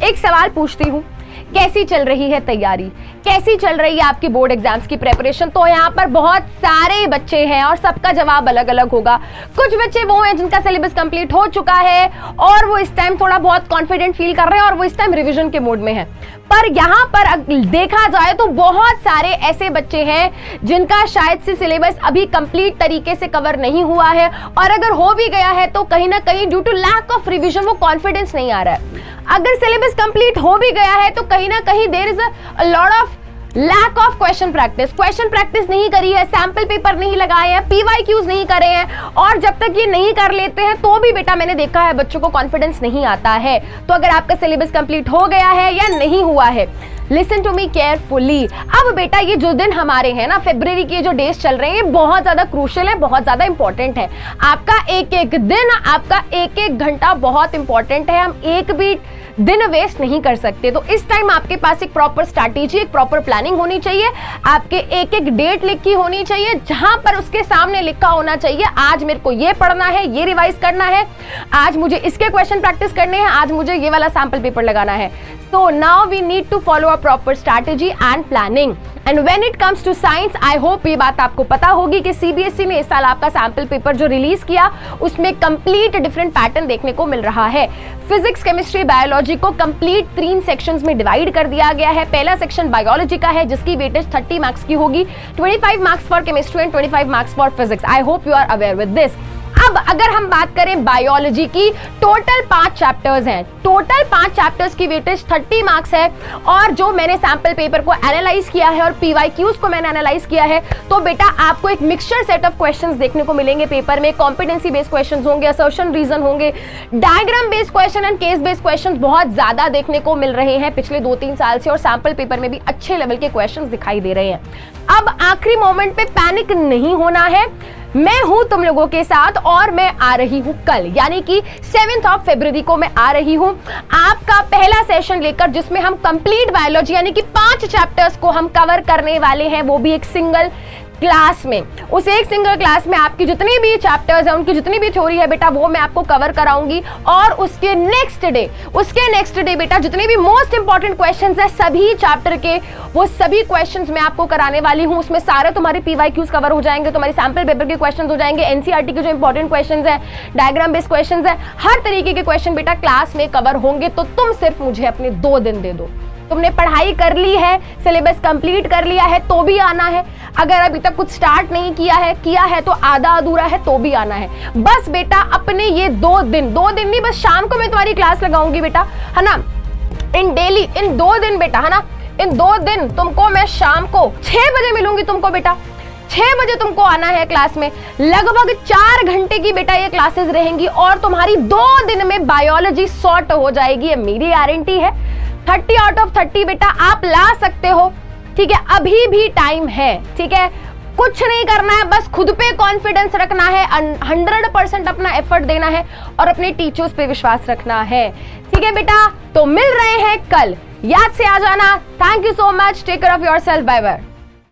एक सवाल पूछती हूँ, कैसी चल रही है तैयारी, कैसी चल रही है आपकी बोर्ड एग्जाम्स की प्रेपरेशन? तो यहाँ पर बहुत सारे बच्चे हैं और सबका जवाब अलग अलग होगा। कुछ बच्चे वो हैं जिनका सिलेबस कंप्लीट हो चुका है और वो इस टाइम थोड़ा बहुत कॉन्फिडेंट फील कर रहे हैं और वो इस टाइम रिवीजन के मूड में है। पर यहाँ पर देखा जाए तो बहुत सारे ऐसे बच्चे हैं जिनका शायद से सिलेबस अभी कंप्लीट तरीके से कवर नहीं हुआ है, और अगर हो भी गया है तो कहीं ना कहीं due to lack of revision वो कॉन्फिडेंस नहीं आ रहा है। अगर सिलेबस कंप्लीट हो भी गया है तो कहीं ना कहीं there is a lot of lack of question practice नहीं करी है, सैंपल पेपर नहीं लगाए हैं, PYQs नहीं करे हैं, और जब तक ये नहीं कर लेते हैं तो भी बेटा मैंने देखा है बच्चों को कॉन्फिडेंस नहीं आता है। तो अगर आपका सिलेबस कंप्लीट हो गया है या नहीं हुआ है, लिसन टू मी केयरफुली। अब बेटा ये जो दिन हमारे हैं ना, फरवरी के जो डेज चल रहे हैं, ये बहुत ज्यादा क्रूशियल है, बहुत ज्यादा इंपॉर्टेंट है। आपका एक एक दिन, आपका एक एक घंटा बहुत इंपॉर्टेंट है। हम एक भी दिन वेस्ट नहीं कर सकते। तो इस टाइम आपके पास एक प्रॉपर स्ट्रैटेजी, एक प्रॉपर प्लानिंग होनी चाहिए। आपके एक एक डेट लिखी होनी चाहिए जहां पर उसके सामने लिखा होना चाहिए, आज मेरे को ये पढ़ना है, ये रिवाइज करना है, आज मुझे इसके क्वेश्चन प्रैक्टिस करने हैं, आज मुझे ये वाला सैंपल पेपर लगाना है। So now we need to follow a proper strategy and planning. And when it comes to science, I hope ये बात आपको पता होगी कि CBSE ने इस साल आपका सैंपल पेपर जो रिलीज किया उसमें कंप्लीट डिफरेंट पैटर्न देखने को मिल रहा है। फिजिक्स, केमिस्ट्री, बायोलॉजी को कंप्लीट 3 सेक्शंस में डिवाइड कर दिया गया है। पहला सेक्शन बायोलॉजी का है जिसकी वेटेज 30 मार्क्स की होगी, 25 marks for chemistry and 25 marks for physics. I hope you are aware with this. अब अगर हम बात करें बायोलॉजी की, टोटल 5 चैप्टर्स हैं, टोटल 5 चैप्टर्स की वेटेज 30 मार्क्स है, और जो मैंने सैंपल पेपर को एनालाइज किया है और PYQs को मैंने एनालाइज किया है, तो बेटा आपको एक मिक्सचर सेट ऑफ क्वेश्चंस देखने को मिलेंगे पेपर में। कॉम्पिटेंसी बेस्ड क्वेश्चंस होंगे, असर्शन रीजन होंगे, diagram based question and case based questions बहुत ज्यादा देखने को मिल रहे हैं पिछले 2-3 साल से, और सैंपल पेपर में भी अच्छे लेवल के क्वेश्चंस दिखाई दे रहे हैं। अब आखिरी मोमेंट पे पैनिक नहीं होना है। मैं हूं तुम लोगों के साथ और मैं आ रही हूं कल, यानी कि 7 फरवरी को मैं आ रही हूं आपका पहला सेशन लेकर, जिसमें हम कंप्लीट बायोलॉजी यानी कि 5 चैप्टर्स को हम कवर करने वाले हैं, वो भी एक सिंगल क्लास में। उस एक सिंगल क्लास में आपकी जितनी भी चैप्टर्स हैं, उनकी जितनी भी थ्योरी है बेटा, वो मैं आपको कवर कराऊंगी, और उसके नेक्स्ट डे बेटा जितने भी मोस्ट इंपॉर्टेंट क्वेश्चंस हैं सभी चैप्टर के, वो सभी क्वेश्चंस मैं आपको कराने वाली हूं। उसमें सारे तुम्हारे PYQs कवर हो जाएंगे, तुम्हारे सैंपल पेपर के क्वेश्चंस हो जाएंगे, NCERT के जो इंपॉर्टेंट क्वेश्चंस हैं, डायग्राम बेस्ड क्वेश्चंस हैं, हर तरीके के क्वेश्चन बेटा क्लास में कवर होंगे। तो तुम सिर्फ मुझे अपने 2 दिन दे दो। तुमने पढ़ाई कर ली है, सिलेबस कंप्लीट कर लिया है तो भी आना है, अगर अभी तक कुछ स्टार्ट नहीं किया है तो आधा अधूरा है तो भी आना है। बस बेटा अपने ये 2 दिन नहीं, बस शाम को मैं तुम्हारी क्लास लगाऊंगी बेटा, है ना, इन 2 दिन बेटा, है ना, इन 2 दिन तुमको मैं शाम को 6 बजे मिलूंगी तुमको बेटा। 6 बजे तुमको आना है क्लास में। लगभग 4 घंटे की बेटा ये क्लासेस रहेंगी और तुम्हारी 2 दिन में बायोलॉजी सॉर्ट हो जाएगी, ये मेरी गारंटी है। 30 आउट ऑफ 30 बेटा आप ला सकते हो, ठीक है, अभी भी टाइम है, ठीक है, कुछ नहीं करना है, बस खुद पे कॉन्फिडेंस रखना है, 100% अपना एफर्ट देना है और अपने टीचर्स पे विश्वास रखना है, ठीक है बेटा। तो मिल रहे हैं कल, याद से आ जाना। Thank you so much, take care of yourself, bye bye.